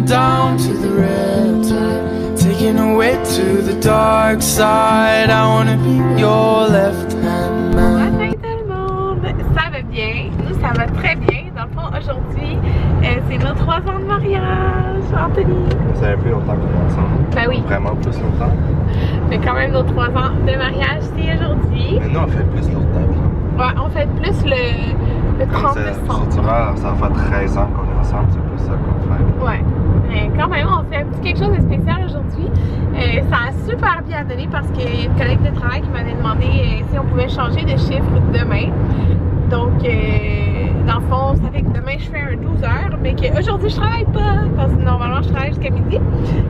down to the riptide, taking away to the dark side. I wanna be your left hand man. Salut tout le monde! Ça va bien? Nous, ça va très bien. Dans le fond, aujourd'hui, c'est nos 3 ans de mariage, Anthony. Ça fait plus longtemps qu'on est ensemble. Ben oui. Vraiment plus longtemps. Mais quand même, nos 3 ans de mariage, c'est aujourd'hui. Mais nous, on fait plus longtemps. Ouais, on fait plus le 30 décembre. Cet hiver, ça va faire 13 ans qu'on est ensemble, c'est plus ça qu'on fait. Ouais. Mais quand même, on fait un petit quelque chose de spécial aujourd'hui. Ça a super bien donné parce qu'il y a une collègue de travail qui m'avait demandé si on pouvait changer de chiffre demain. Donc, dans le fond, ça fait que demain je fais un 12 heures, mais qu'aujourd'hui je travaille pas parce que normalement je travaille jusqu'à midi.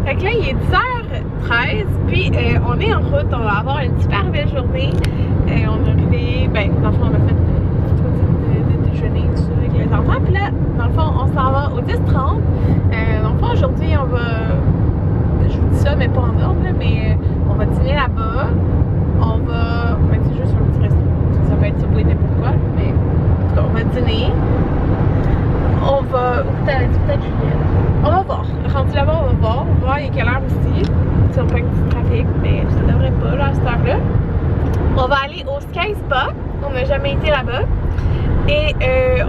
Fait que là, il est 10h13, puis on est en route, on va avoir une super belle journée. On est arrivé, ben, dans le fond, on a fait de déjeuner, tout ça avec les enfants. Puis là, dans le fond, on s'en va au 10h30. Dans le fond, aujourd'hui, on va, je vous dis ça, mais pas en ordre, là, mais on va dîner là-bas. On va, ben, c'est juste un petit resto. Ça peut être Subway, n'importe quoi, mais en tout cas, on va dîner. On va, peut-être Juliette. On va voir. Rendu là-bas, on va voir. On va voir il y a quelle heure aussi. Si on prend un petit trafic, mais ça devrait pas, là, à cette heure-là. On va aller au Sky Spa. On n'a jamais été là-bas. Et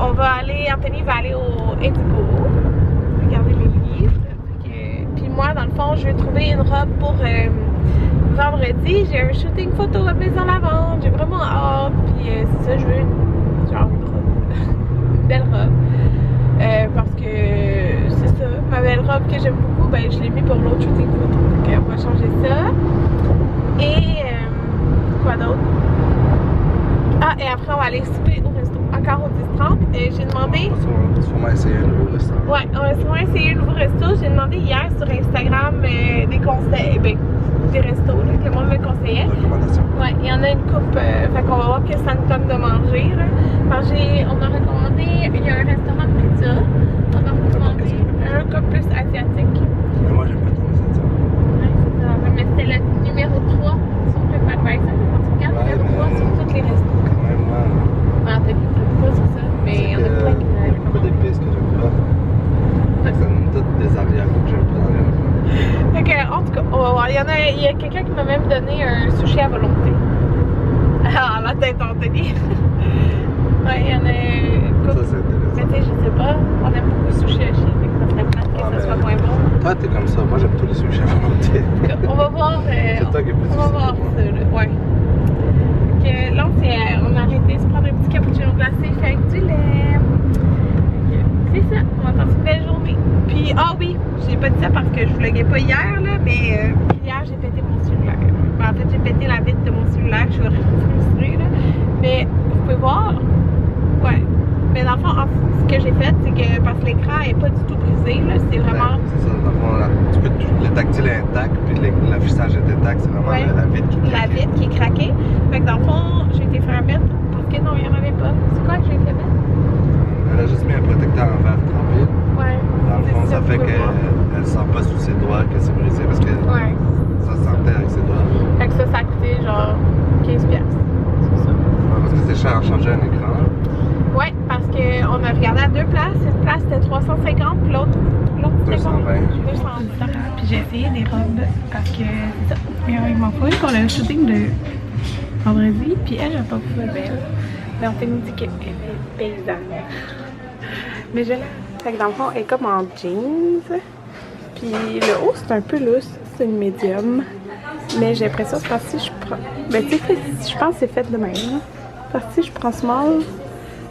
on va aller, Anthony va aller au Indigo. Regarder les livres. Puis moi, dans le fond, je vais trouver une robe pour vendredi. J'ai un shooting photo à Maison Lavande. J'ai vraiment hâte. Puis c'est ça, je veux une robe. Une belle robe. Parce que c'est ça, ma belle robe que j'aime beaucoup, ben je l'ai mis pour l'autre shooting photo. Donc on va changer ça. Et quoi d'autre? Ah, et après on va aller souper au resto, encore au 10h30. J'ai demandé. On va sûrement essayer un nouveau resto. Ouais, on va sûrement essayer un nouveau resto. J'ai demandé hier sur Instagram des conseils, ben, des restos là, que le monde me conseillait. Recommandation. Ouais, il y en a une coupe, fait qu'on va voir que ça nous donne de manger. Là. Enfin, on a recommandé, il y a un restaurant de pizza. On a recommandé un couple plus asiatique. Mais moi, j'aime pas trop les asiatiques. Ouais, c'est ça. Mais c'était le numéro 3 sur TripAdvisor. Quand tu regardes le numéro 3 sur tous les restos. Quand même, là. Ah, t'as pas sur ça, mais il y en a plein qui Il y a beaucoup d'épices que j'aime pas. Ça donne toutes des arrière-goûts que j'aime pas dans les repas. Fait que, en tout cas, on va voir. Il y a quelqu'un qui m'a même donné un sushi à volonté. Ah, la tête Anthony. Ouais, il y en a une couple. Ça, c'est intéressant. Mais tu sais, je sais pas, on aime beaucoup le sushi à Chine, fait que ça serait plate que ça soit moins bon. Toi, t'es comme ça. Moi, j'aime tous les sushis à volonté. On va voir. C'est toi qui es plus on va voir ça, là. Ouais. Fait que là, on a arrêté de se prendre un petit cappuccino glacé fait avec du lait. C'est ça, on va passer une belle journée. Puis, ah oui, j'ai pas dit ça parce que je vloguais pas hier, là, mais hier j'ai pété mon cellulaire. Ben, en fait, j'ai pété la vitre de mon cellulaire, je suis frustrée, là. Mais vous pouvez voir, ouais. Mais dans le fond, ce que j'ai fait, c'est que parce que l'écran est pas du tout brisé, là, c'est vraiment. C'est ça, dans le fond, là, le tactile est intact, puis l'affichage est intact, c'est vraiment ouais, la vitre qui craque. La vitre qui est craquée. Fait que dans le fond, j'ai été faire mettre, parce que non, il n'y en avait pas. C'est quoi que j'ai fait mettre? Elle a juste mis un protecteur en verre trempé. Ouais. Dans le fond, ça fait qu'elle ne sent pas sous ses doigts que c'est brisé parce que ça sentait avec ses doigts. Fait que ça a coûté genre 15$. C'est ça. Ouais, parce que c'est cher à changer un écran. Ouais, parce qu'on a regardé à 2 places. Une place c'était 350, puis l'autre c'était 220. 210$. Puis j'ai essayé des robes parce que c'est ça. Il m'en faut une pour le shooting de vendredi, puis elle pas trouvé belle. Mais on fait nous dit qu'elle est paysanne. Mais je l'aime. Fait que dans le fond, elle est comme en jeans. Puis le haut, c'est un peu lousse. C'est une médium. Mais j'ai l'impression que si je prends. Ben, tu sais, je pense que c'est fait de même. Là. Parce que si je prends small,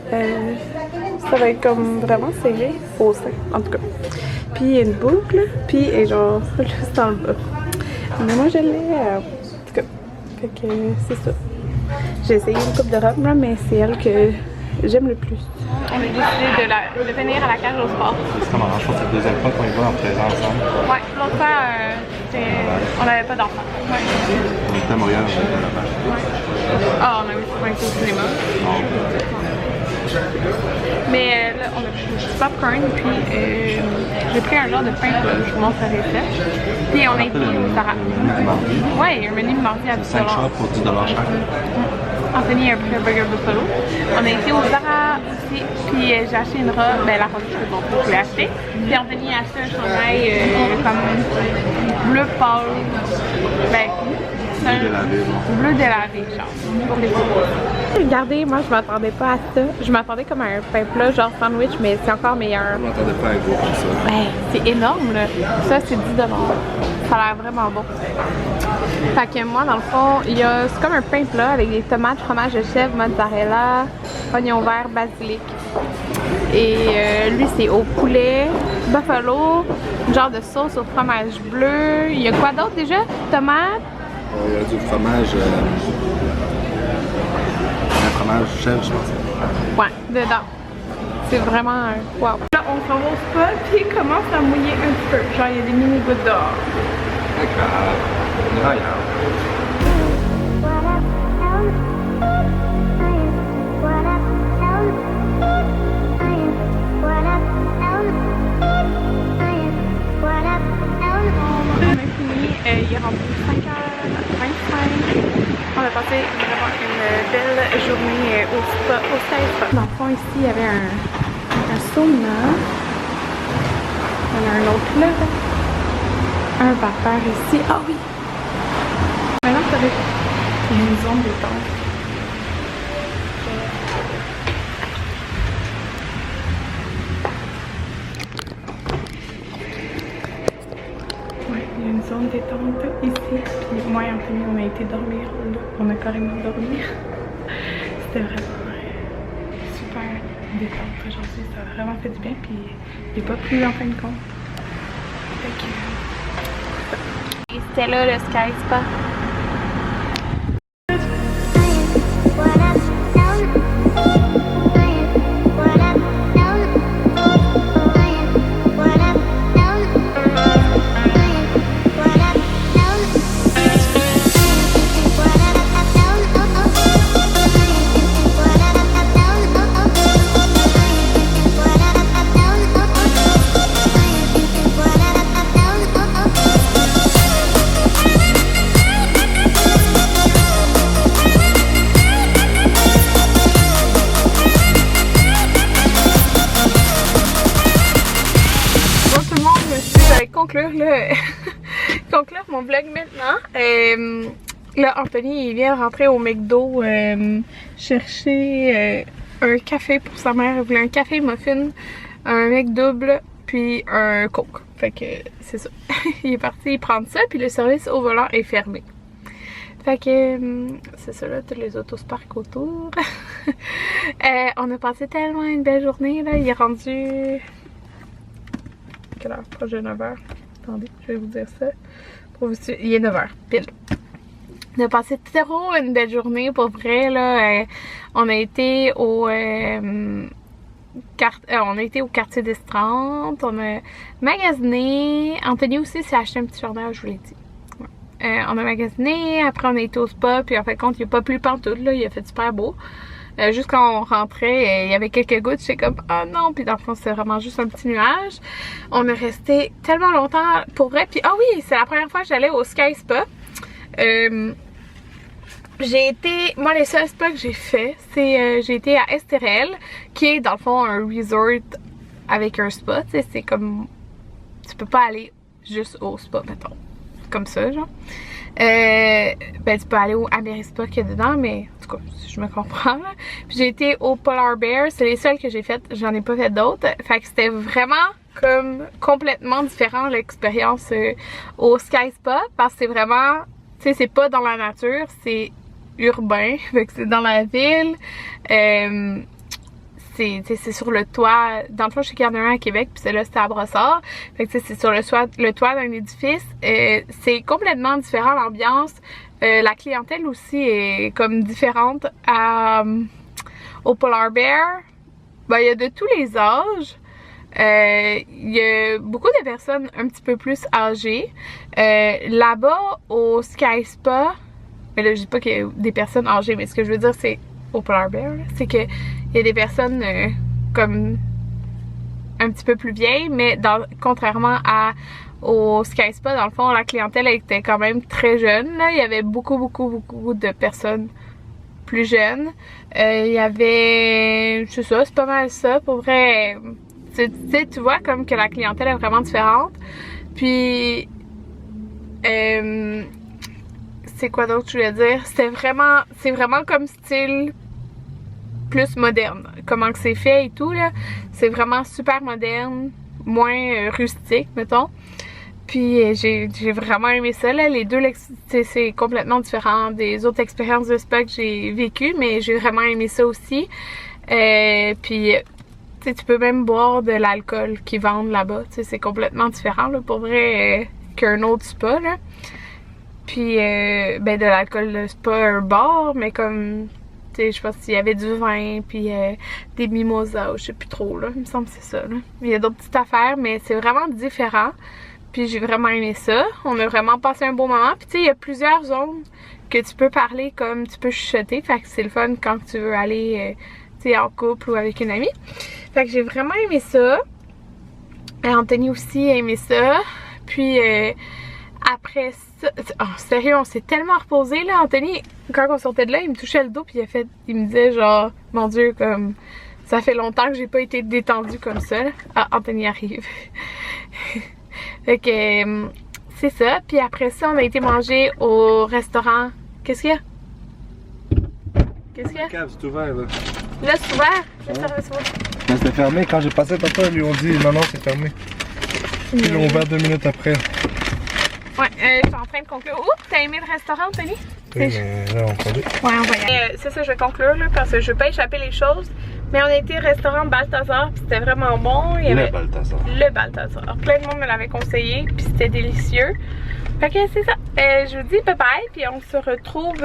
ça va être comme vraiment serré au sein. En tout cas. Puis il y a une boucle. Puis elle est genre juste dans le bas. Mais moi, je l'ai. En tout cas. Fait que c'est ça. J'ai essayé une coupe de robe, là, mais c'est elle que j'aime le plus. On a décidé de venir à la cage au sport. C'est comme je pense que c'est la deuxième fois qu'on y va en 13 ans ensemble. Ouais, l'autre fois, on n'avait pas d'enfants. Ouais. On était à Montréal, on était là-bas. Ouais. Ah, on a aussi été au cinéma. Non. Mais là, on a pris du popcorn, puis j'ai pris un genre de pain, je vous montre la recette. Puis on a été au Zara. Ouais, un menu de mardi à 10$. 5 shots pour 10$ chaque. Anthony a pris un burger buffalo. On a été au Zara aussi aussi. Puis j'ai acheté une robe, ben la robe que je l'ai achetée. Puis Anthony a acheté un chandail comme bleu pâle. Ben, bleu de la ville, genre, pour les filles. Regardez, moi je m'attendais pas à ça. Je m'attendais comme à un pain plat, genre sandwich, mais c'est encore meilleur. Je m'attendais pas à un gros comme ça. Ben, c'est énorme là. Ça, c'est 10 $. Ça a l'air vraiment bon. Fait que moi, dans le fond, c'est comme un pain plat avec des tomates, fromage de chèvre, mozzarella, oignon vert, basilic. Et lui, c'est au poulet, buffalo, genre de sauce au fromage bleu. Il y a quoi d'autre déjà? Tomates? Il y a du fromage. Un fromage chèvre, je pense. Ouais, dedans. C'est vraiment wow. Là, on s'en va au spa, puis il commence à mouiller un petit peu. Genre, il y a des mini gouttes d'or. D'accord. On ira ailleurs. Il est rendu 5h25. On a passé vraiment une belle journée au spa, au Spa. Dans le fond, ici, il y avait un sauna. Il y en a un autre là. Un vapeur ici. Ah oui! Maintenant, il y a une zone détente. Il y a une zone détente ici, puis moi et Anthony on a été dormir là, on a carrément dormi. C'était vraiment super détente aujourd'hui, ça a vraiment fait du bien, puis il n'est pas plu en fin de compte. Et c'était là le Sky Spa. Conclure mon vlog maintenant. Là, Anthony il vient de rentrer au McDo chercher un café pour sa mère. Il voulait un café muffin, un McDouble, puis un Coke. Fait que c'est ça. Il est parti prendre ça, puis le service au volant est fermé. Fait que c'est ça là, tous les autos se parquent autour. On a passé tellement une belle journée là. Il est rendu... Quelle heure? Proche de 9h. Attendez, je vais vous dire ça. Il est 9h, pile. On a passé trop une belle journée, pour vrai, là. On a été au... on a été au quartier des 30, on a magasiné. Anthony aussi s'est acheté un petit jardin, je vous l'ai dit. Ouais. On a magasiné, après on a été au spa, puis en fait, compte, il n'y a pas plu pantoute, là. Il a fait super beau. Juste quand on rentrait, il y avait quelques gouttes, j'étais comme « Oh non! » Puis dans le fond, c'était vraiment juste un petit nuage. On est resté tellement longtemps pour vrai. Puis ah oui, c'est la première fois que j'allais au Sky Spa. J'ai été... Moi, les seuls spas que j'ai fait, c'est... j'ai été à Esterel, qui est dans le fond un resort avec un spa. Tu sais, c'est comme... Tu peux pas aller juste au spa, mettons. Comme ça, genre. Ben tu peux aller au Amerispa qu'il y a dedans, mais en tout cas, si je me comprends là. Puis j'ai été au Polar Bear, c'est les seuls que j'ai fait, j'en ai pas fait d'autres. Fait que c'était vraiment comme complètement différent l'expérience au Sky Spa, parce que c'est vraiment, tu sais, c'est pas dans la nature, c'est urbain, fait que c'est dans la ville. C'est sur le toit. Dans le fond, je sais qu'il y en a un à Québec, puis celle-là, c'était à Brossard. Fait que c'est sur le toit d'un édifice. C'est complètement différent l'ambiance. La clientèle aussi est comme différente au Polar Bear. Ben, il y a de tous les âges. Il y a beaucoup de personnes un petit peu plus âgées. Là-bas, au Sky Spa, mais là, je dis pas qu'il y a des personnes âgées, mais ce que je veux dire, c'est au Polar Bear, c'est que il y a des personnes comme un petit peu plus vieilles, mais contrairement au Sky Spa, dans le fond, la clientèle était quand même très jeune. Là. Il y avait beaucoup de personnes plus jeune. Il y avait... c'est ça, c'est pas mal ça. Pour vrai, tu sais, tu vois comme que la clientèle est vraiment différente. Puis... c'est quoi d'autre je voulais dire? C'est vraiment comme style plus moderne. Comment que c'est fait et tout, là. C'est vraiment super moderne, moins rustique, mettons. Puis j'ai vraiment aimé ça, là. Les deux, c'est complètement différent des autres expériences de spa que j'ai vécues, mais j'ai vraiment aimé ça aussi. Puis, tu sais, tu peux même boire de l'alcool qu'ils vendent là-bas. Tu sais, c'est complètement différent, là, pour vrai, qu'un autre spa, là. Puis, ben, de l'alcool, c'est pas un bar, mais comme... tu sais, je pense qu'il y avait du vin, puis des mimosas, je sais plus trop, là. Il me semble que c'est ça, là. Il y a d'autres petites affaires, mais c'est vraiment différent. Puis j'ai vraiment aimé ça. On a vraiment passé un bon moment. Puis tu sais, il y a plusieurs zones que tu peux parler comme tu peux chuchoter. Fait que c'est le fun quand tu veux aller, tu sais, en couple ou avec une amie. Fait que j'ai vraiment aimé ça. Anthony aussi a aimé ça. Puis après ça... oh, sérieux, on s'est tellement reposé, là. Anthony, quand on sortait de là, il me touchait le dos puis il me disait genre, mon Dieu, comme... ça fait longtemps que j'ai pas été détendue comme ça, là. Ah, Anthony arrive. Fait que c'est ça. Puis après ça, on a été manger au restaurant. Qu'est-ce qu'il y a? Qu'est-ce qu'il y a? La cave, c'est ouvert, là. Là, c'est ouvert? Mais c'était fermé. Quand j'ai passé tantôt, ils lui ont dit non, c'est fermé. Ils l'ont ouvert 2 minutes après. Ouais, je suis en train de conclure. Oups, t'as aimé le restaurant, Anthony? Oui, mais là, on conduit. Ouais, on va y aller. C'est ça, je vais conclure, là, parce que je veux pas échapper les choses. Mais on a été au restaurant Balthazar, puis c'était vraiment bon. Il y avait... Le Balthazar. Le Balthazar. Plein de monde me l'avait conseillé, puis c'était délicieux. Fait que c'est ça. Je vous dis bye bye, puis on se retrouve...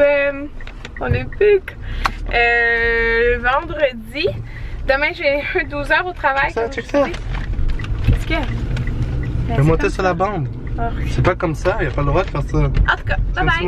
on est plus... vendredi. Demain, j'ai 12 heures au travail. Ça, check ça. Qu'est-ce qu'il y a? Je vais monter sur la bande. Oh. C'est pas comme ça, il n'y a pas le droit de faire ça. En tout cas, bye bye.